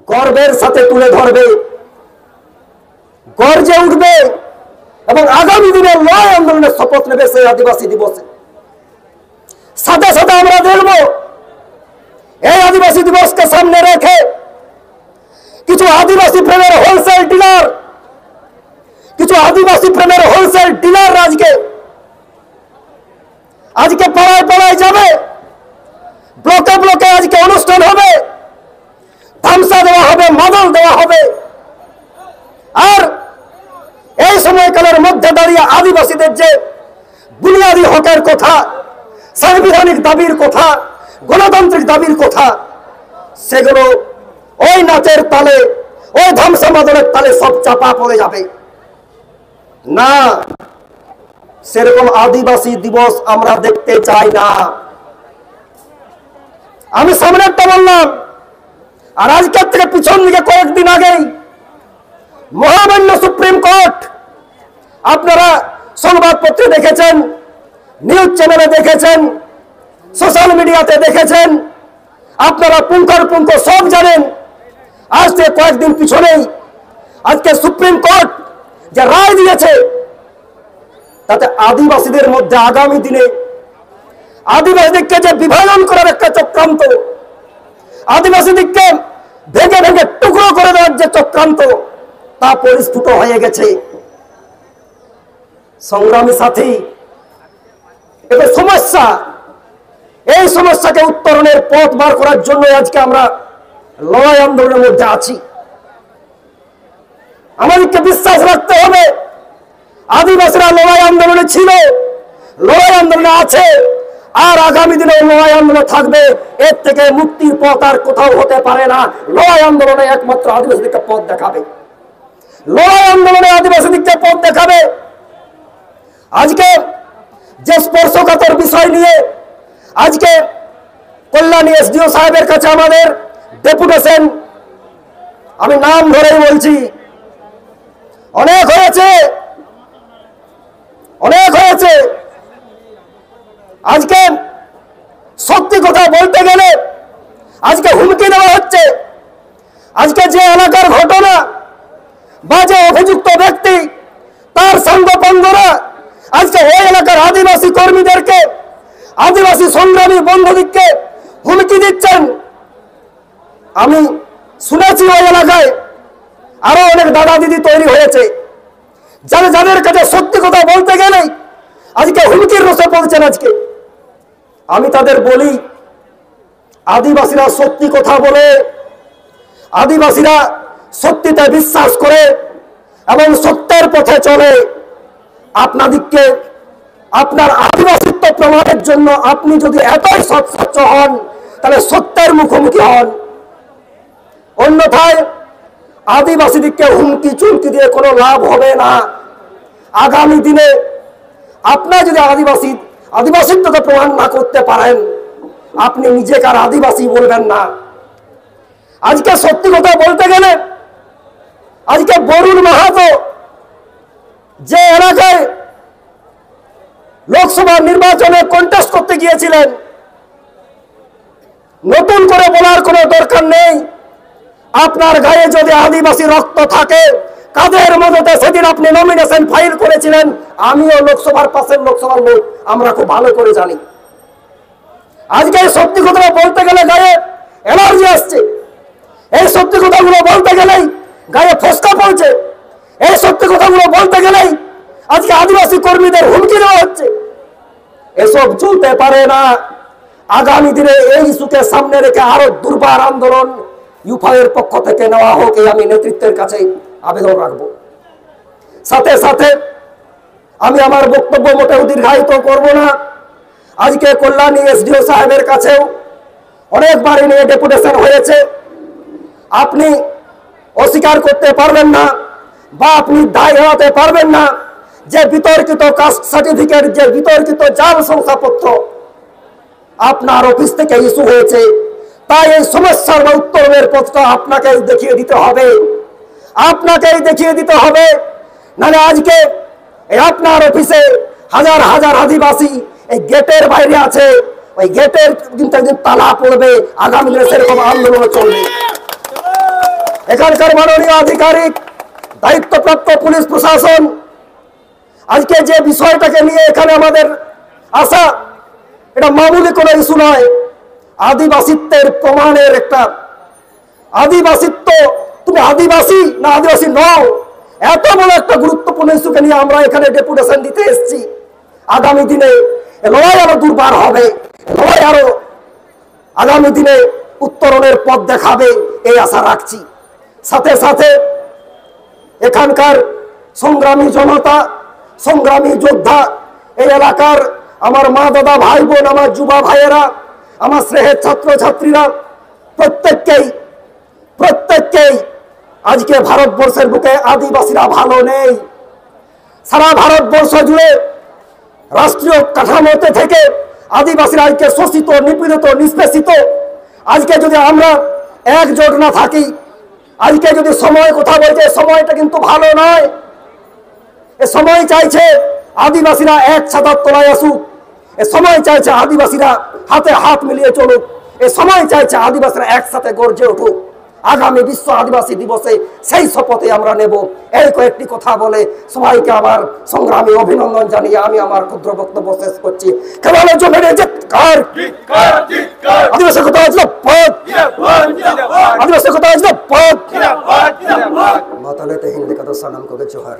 গর্বের সাথে তুলে ধরবে, গর্জে উঠবে এবং আগামী দিনের লড়াই আন্দোলনের শপথ নেবে সেই আদিবাসী দিবসে। সাথে সাথে আমরা দেখব এই আদিবাসী দিবসকে সামনে রেখে কিছু আদিবাসী প্রেমের হোলসেল ডিলার, কিছু আদিবাসী প্রেমের হোলসেল ডিলার আজকে পাড়ায় পাড়ায় যাবে, ব্লকে ব্লকে আজকে অনুষ্ঠান হবে, তামসা দেওয়া হবে, মাদল দেওয়া হবে। আর এই সময়কালের মধ্যে দাঁড়িয়ে আদিবাসীদের যে বুনিয়াদী হকের কথা, সাংবিধানিক দাবির কথা, গণতান্ত্রিক দাবির কথা, সেগুলো ওই নাচের তালে, ওই ধামসা মাদলের তালে সব চাপা পড়ে যাবে না। সেরকম আদিবাসী দিবস আমরা দেখতে চাই না। আমি সামনে একটা বললাম, আর আজকের থেকে পিছন দিকে কয়েকদিন আগেই মহামান্য সুপ্রিম কোর্ট, আপনারা সংবাদপত্রে দেখেছেন, নিউজ চ্যানেলে দেখেছেন, সোশ্যাল মিডিয়াতে দেখেছেন, আপনারা পুঙ্খানুপুঙ্খ সব জানেন। আজ থেকে কয়েকদিন পিছনেই আজকে সুপ্রিম কোর্ট যে রায় দিয়েছে, তাতে আদিবাসীদের মধ্যে আগামী দিনে আদিবাসীদেরকে যে বিভাজন করার একটা চক্রান্ত, আদিবাসীদেরকে ভেঙে ভেঙে টুকরো করে দেওয়ার যে চক্রান্ত, তা পরিস্ফুট হয়ে গেছে। সংগ্রামী সাথী, এটা সমস্যা। এই সমস্যাকে উত্তরণের পথ বার করার জন্য আজকে আমরা লড়াই আন্দোলনের মধ্যে আছি। আমাদেরকে বিশ্বাস রাখতে হবে, আদিবাসীরা লড়াই আন্দোলনে ছিল, লড়াই আন্দোলনে আছে, আর আগামী দিনে লড়াই আন্দোলনে থাকবে। এর থেকে মুক্তির পথ আর কোথাও হতে পারে না। লড়াই আন্দোলনে একমাত্র আদিবাসীদেরকে পথ দেখাবে, লড়াই আন্দোলনে আদিবাসীদেরকে পথ দেখাবে। আজকে যে স্পর্শকাতর বিষয় নিয়ে আজকে কল্যাণী এসডিও সাহেবের কাছে আমাদের ডেপুটেশন, আমি নাম ধরেই বলছি, অনেক হয়েছে, অনেক হয়েছে। আজকে সত্যি কথা বলতে গেলে আজকে হুমকি দেওয়া হচ্ছে। আজকে যে এলাকার ঘটনা বা যে অভিযুক্ত ব্যক্তি, তার সঙ্গপঙ্গরা আজকে ওই এলাকার আদিবাসী কর্মীদেরকে, আদিবাসী সংগ্রামী বন্ধুদেরকে হুমকি দিচ্ছেন। আমি শুনেছি ওই এলাকায় আরো অনেক দাদা দিদি তৈরি হয়েছে, যাদের কাছে সত্যি কথা বলতে গেলেই আজকে হুমকির রসে পড়ছেন। আজকে আমি তাদের বলি, আদিবাসীরা সত্যি কথা বলে, আদিবাসীরা সত্যিতে বিশ্বাস করে এবং সত্যের পথে চলে। আপনাদেরকে আপনার আদিবাসিত্ব প্রমাণের জন্য আপনি যদি এতই সৎ হন, তাহলে সত্যের মুখোমুখি হন। অন্যথায় আদিবাসীদেরকে হুমকি চুমকি দিয়ে কোনো লাভ হবে না। আগামী দিনে আপনার যদি আদিবাসিত্বকে প্রমাণ না করতে পারেন, আপনি নিজেকে আর আদিবাসী বলবেন না। আজকে সত্যি কথা বলতে গেলে আজকে বরুণ মাহাতো যে এলাকায় লোকসভা নির্বাচনে কন্টেস্ট করতে গিয়েছিলেন, নতুন করে বলার কোনো দরকার নেই। আপনার গায়ে যদি আদিবাসী রক্ত থাকে, কাদের মদতে সেদিন আপনি নমিনেশন ফাইল করেছিলেন, আমিও লোকসভার পাশের লোকসভার লোক, আমরা খুব ভালো করে জানি। আজকে এই সত্যি কথা বলতে গেলে গায়ে এলার্জি আসছে, এই সত্যি কথাগুলো বলতে গেলেই গায়ে ফসকা পড়ছে, এই সত্যি কথাগুলো বলতে গেলেই আজকে আদিবাসী কর্মীদের হুমকি দেওয়া হচ্ছে। এসব চলতে পারে না। আগামী দিনে এই ইস্যুকে সামনে রেখে আরো দুর্বার আন্দোলন ইউফাইয়ের পক্ষ থেকে নেওয়া হোক, এই আমি নেতৃত্বের কাছে আবেদন রাখবো। সাথে সাথে আমি আমার বক্তব্য মোটেও দীর্ঘায়িত করব না। আজকে কল্যাণী এসডিও সাহেবের কাছেও অনেকবার নিয়ে ডেপুটেশন হয়েছে। আপনি অস্বীকার করতে পারবেন না বা আপনি দায় এড়াতে পারবেন না যে বিতর্কিত কাস্ট সার্টিফিকেট, যে বিতর্কিত জাল শংসাপত্র আপনার অফিস থেকে ইস্যু হয়েছে। তাই এই সমস্যার বা উত্তরণের পথটা আপনাকেই দেখিয়ে দিতে হবে, আপনাকেই দেখিয়ে দিতে হবে। নাহলে আজকে আপনার অফিসে হাজার হাজার আদিবাসী এই গেটের বাইরে আছে, ওই গেটের কিন্তু একদিন তালা পড়বে। আগামী দিনে সেরকম আন্দোলন চলবে। এখানকার মাননীয় আধিকারিক, দায়িত্বপ্রাপ্ত পুলিশ প্রশাসন, আজকে যে বিষয়টাকে নিয়ে এখানে আমাদের আসা, এটা মামুলি কোনো ইস্যু নয়। আদিবাসিত্বের প্রমাণের একটা, আদিবাসিত্ব, তুমি আদিবাসী না আদিবাসী নও, এত বড় একটা গুরুত্বপূর্ণ ইস্যুকে নিয়ে আমরা এখানে ডেপুটেশন দিতে এসেছি। আগামী দিনে লড়াই আরো দুর্বার হবে, লড়াই আরো আগামী দিনে উত্তরণের পথ দেখাবে, এই আশা রাখছি। সাথে সাথে এখানকার সংগ্রামী জনতা, সংগ্রামী যোদ্ধা, এই এলাকার আমার মা দাদা ভাই বোন, আমার যুবা ভাইয়েরা, আমার স্নেহের ছাত্র ছাত্রীরা, প্রত্যেককেই আজকে ভারতবর্ষের বুকে আদিবাসীরা ভালো নেই। সারা ভারতবর্ষ জুড়ে রাষ্ট্রীয় কাঠামোতে থেকে আদিবাসীরা আজকে শোষিত, নিপীড়িত, নিষ্পেষিত। আজকে যদি আমরা একজোট না থাকি, আজকে যদি সময় কথা বলছে, সময়টা কিন্তু ভালো নয়। এ সময় চাইছে আদিবাসীরা এক ছাতার তলায় আসুক, এ সময় চাইছে আদিবাসীরা হাতে হাত মিলিয়ে চলুক, এ সময় চাইছে আদিবাসীরা একসাথে গর্জে উঠুক। আগামী বিশ্ব আদিবাসী দিবসে সেই শপথে আমরা নেব। এই কয়েকটি কথা বলে সবাইকে আমার সংগ্রামী অভিনন্দন জানিয়ে আমি আমার ক্ষুদ্র বক্তব্য শেষ করছি। কেবলের জন্য আদিবাসী কথা হয়েছিল পথ, আদিবাসী কথা হয়েছিল পথ। মাতালেতে হিন্দি কথা সালাম করে জোহার।